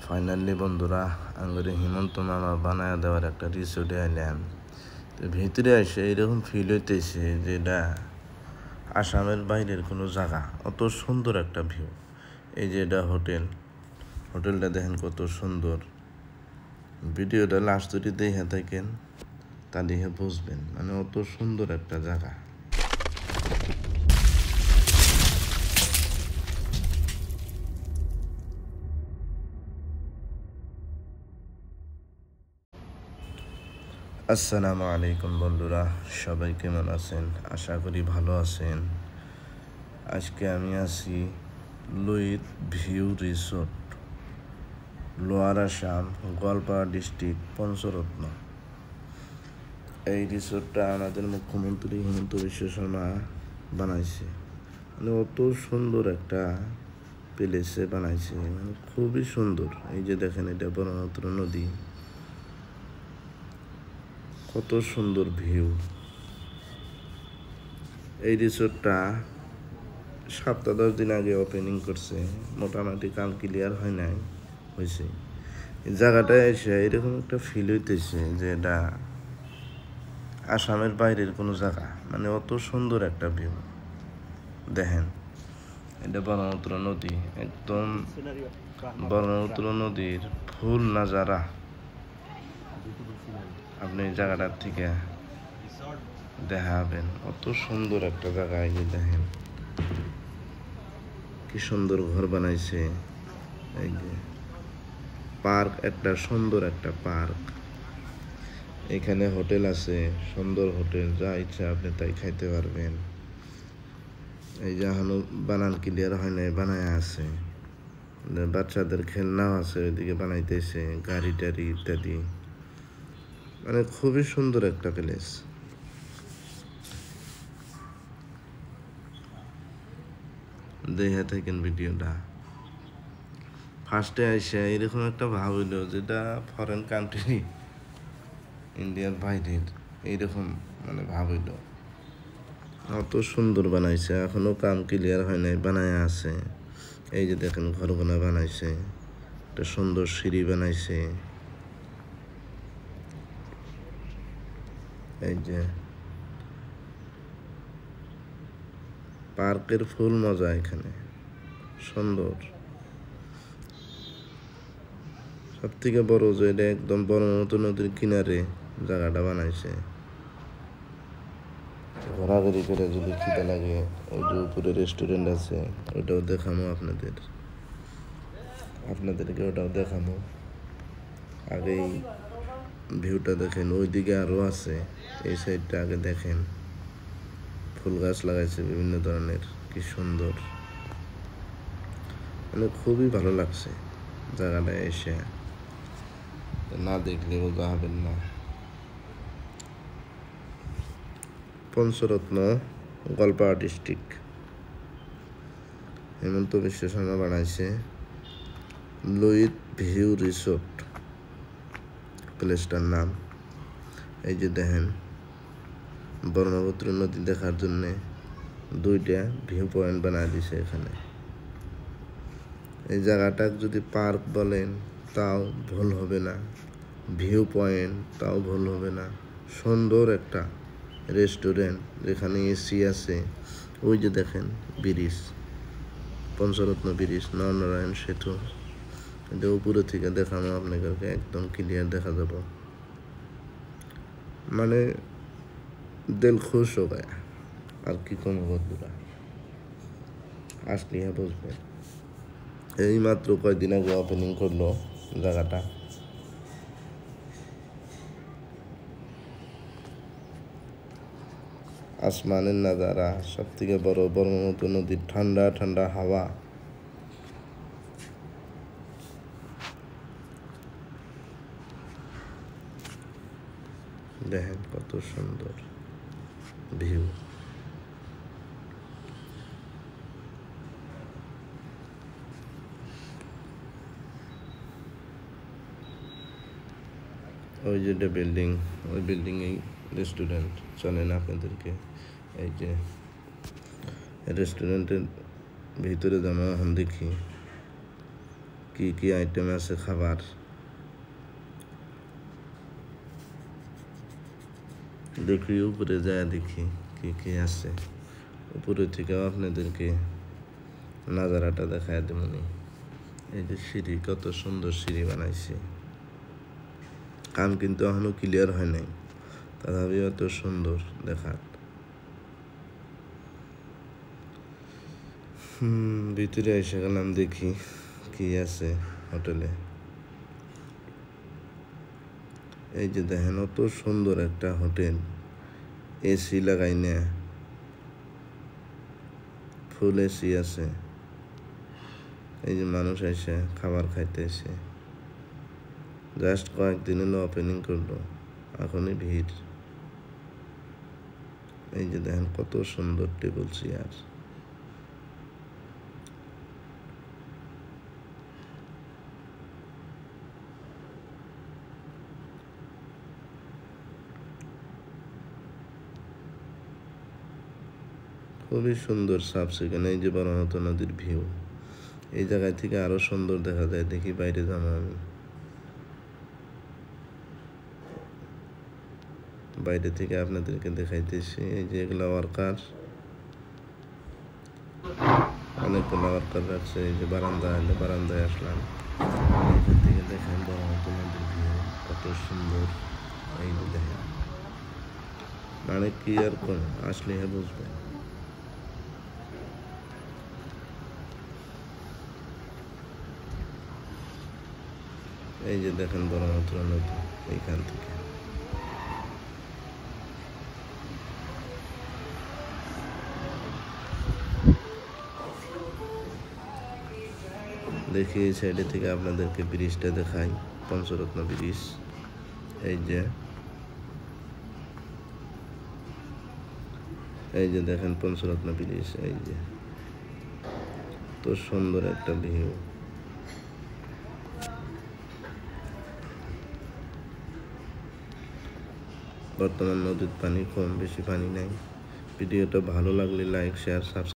Finally বন্ধুরা আঙ্গুরে হিমন্ত মামা বানায় দেওয়ার একটা রিসোর্টে আইলাম। তো ভিতরে এসে এরকম ফিল হইতেছে যে এটা আসামের বাইরের কোনো জায়গা, অত সুন্দর একটা ভিউ। এই যে এটা হোটেলটা দেখেন কত সুন্দর। ভিডিওটা লাস্ট যদি দেখে থাকেন তাহলে বুঝবেন, মানে অত সুন্দর একটা জায়গা। আসসালামু আলাইকুম বন্ধুরা, সবাই কেমন আছেন? আশা করি ভালো আছেন। আজকে আমি আছি Luit view resort, lower Assam, Goalpara district, Pancharatna. এই রিসোর্টটা আমাদের মুখ্যমন্ত্রী হিমন্ত বিশ্ব শর্মা বানাইছে। মানে অত সুন্দর একটা প্লেসে বানাইছে, মানে খুবই সুন্দর। এই যে দেখেন, এটা ব্রহ্মপুত্র নদী, কত সুন্দর ভিউ। এই রিসোর্টটা 7-10 দিন আগে ওপেনিং করছে, মোটামুটি কাম ক্লিয়ার হয় নাই, হয়েছে। এই জায়গাটায় এসে এরকম একটা ফিল হইতেছে যে এটা আসামের বাইরের কোনো জায়গা, মানে অত সুন্দর একটা ভিউ। দেখেন, এটা ব্রহ্মপুত্র নদী, একদম ব্রহ্মপুত্র নদীর ফুল নাজারা আপনি এই জায়গাটার থেকে দেখাবেন। অত সুন্দর একটা জায়গা। এই যে দেখেন কি সুন্দর ঘর বানাইছে। এই যে পার্ক, একটা সুন্দর একটা পার্ক। এখানে হোটেল আছে, সুন্দর হোটেল, যা ইচ্ছা আপনি তাই খাইতে পারবেন। এই যে এখনো বানান ক্লিয়ার হয় নাই, বানায় আছে। বাচ্চাদের খেলনাও আছে, ওইদিকে বানাইতেছে, গাড়ি টাড়ি ইত্যাদি। মানে খুবই সুন্দর একটা প্লেস। দেখে থাকেন ভিডিওটা। ফার্স্টে এসে এরকম একটা ভাব হইলো যেটা ফরেন কান্ট্রি, ইন্ডিয়ার বাইরের এইরকম মানে ভাব হইল। অত সুন্দর বানাইছে, এখনো কাম ক্লিয়ার হয় নাই, বানায় আছে। এই যে দেখেন ঘরগুনা বানাইছে, একটা সুন্দর সিঁড়ি বানাইছে। এই যে পার্কের ফুল মজা, এখানে সুন্দর। সব থেকে বড় যে এটা একদম ব্রহ্মপুত্র নদীর কিনারে জায়গাটা বানাইছে। ঘোরাঘুরি করে যদি খিদে লাগে, ওই যে উপরে রেস্টুরেন্ট আছে, ওটাও দেখামো আপনাদেরকে ওটাও দেখামো। আগেই ভিউটা দেখেন, ওইদিকে আরও আছে, এই সাইডটা আগে দেখেন। ফুল গাছ লাগাইছে বিভিন্ন ধরনের, কি সুন্দর। মানে খুবই ভালো লাগছে জায়গাটা এসে, না দেখলে বোঝা হবেন না। পঞ্চরত্ন, গোয়ালপাড়া ডিস্ট্রিক্ট, হিমন্ত বিশ্ব শর্মা বানাইছে লুইত ভিউ রিসোর্ট প্লেসটার নাম। এই যে দেখেন, ব্রহ্মপুত্র নদী দেখার জন্যে 2টা ভিউ পয়েন্ট বানায় দিছে এখানে। এই জায়গাটা যদি পার্ক বলেন তাও ভুল হবে না, ভিউ পয়েন্ট তাও ভুল হবে না। সুন্দর একটা রেস্টুরেন্ট, যেখানে এসি আছে। ওই যে দেখেন ব্রিজ, পঞ্চরত্ন ব্রিজ, নরনারায়ণ সেতু। এটা উপরে থেকে দেখানো আপনাদেরকে, একদম ক্লিয়ার দেখা যাব। মানে দিল খুশ হয়ে গয়া। আর কি কোনো বন্ধুরা, আসলে বুঝবে। এই মাত্র কয়েকদিন আগে ওপেনিং করলো জায়গাটা। আসমানের নাজারা, সব থেকে বড় ব্রহ্মপুত্র নদীর ঠান্ডা ঠান্ডা হাওয়া। দেখেন কত সুন্দর ভিউ। ওই যে বিল্ডিং, ওই বিল্ডিংয়েই রেস্টুরেন্ট। চলেন আপনাদেরকে এই যে রেস্টুরেন্টের ভিতরে যাবো, এখন দেখি। কি কি আইটেম আছে খাবার, দেখি উপরে যায় দেখি কি কি আছে। উপরে থেকেও আপনাদেরকে নাজারাটা দেখায় দেবনি। এই যে সিঁড়ি, কত সুন্দর সিঁড়ি বানাইছে। কাম কিন্তু এখনো ক্লিয়ার হয় নাই, তথাপি এত সুন্দর দেখার। ভিতরে এসে গেলাম, দেখি কি আছে হোটেলে। এই যে দেখেন, অত সুন্দর একটা হোটেল, এসি লাগাই না, ফুল এসি আছে। এই যে মানুষ এসে খাবার খাইতেছে, জাস্ট কয়েকদিন হলো ওপেনিং করলো, এখনই ভিড়। এই যে দেখেন কত সুন্দর টেবিল চেয়ার। খুবই সুন্দর সাফ সিজন। এই যে ব্রহ্মপুত্র নদীর ভিউ, এই জায়গায় থেকে আরো সুন্দর দেখা যায়। দেখি বাইরে যাবো আমি, বাইরে থেকে আপনাদেরকে দেখাইতেছি। এই যে এগুলা ওয়ার্কার, অনেকগুলো ওয়ার্কার রাখছে। এই যে বারান্দা, এলে বারান্দায় আসলাম। এখান থেকে দেখেন ব্রহ্মপুত্র নদীর ভিউ কত সুন্দর। এই যে দেখেন, মানে কি আর কোন আসলে বুঝবেন। এই যে দেখেন ব্রহ্মপুত্র নদী এইখান থেকে। দেখি এই সাইডে থেকে আপনাদেরকে ব্রিজটা দেখাই, পঞ্চরত্ন ব্রিজ। এই যে দেখেন পঞ্চরত্ন ব্রিজ। এই যে তো সুন্দর একটা ভিউ। বর্তমান নদীর পানি কম, বেশি পানি নাই। ভিডিওটা ভালো লাগলে লাইক, শেয়ার, সাবস্ক্রাইব।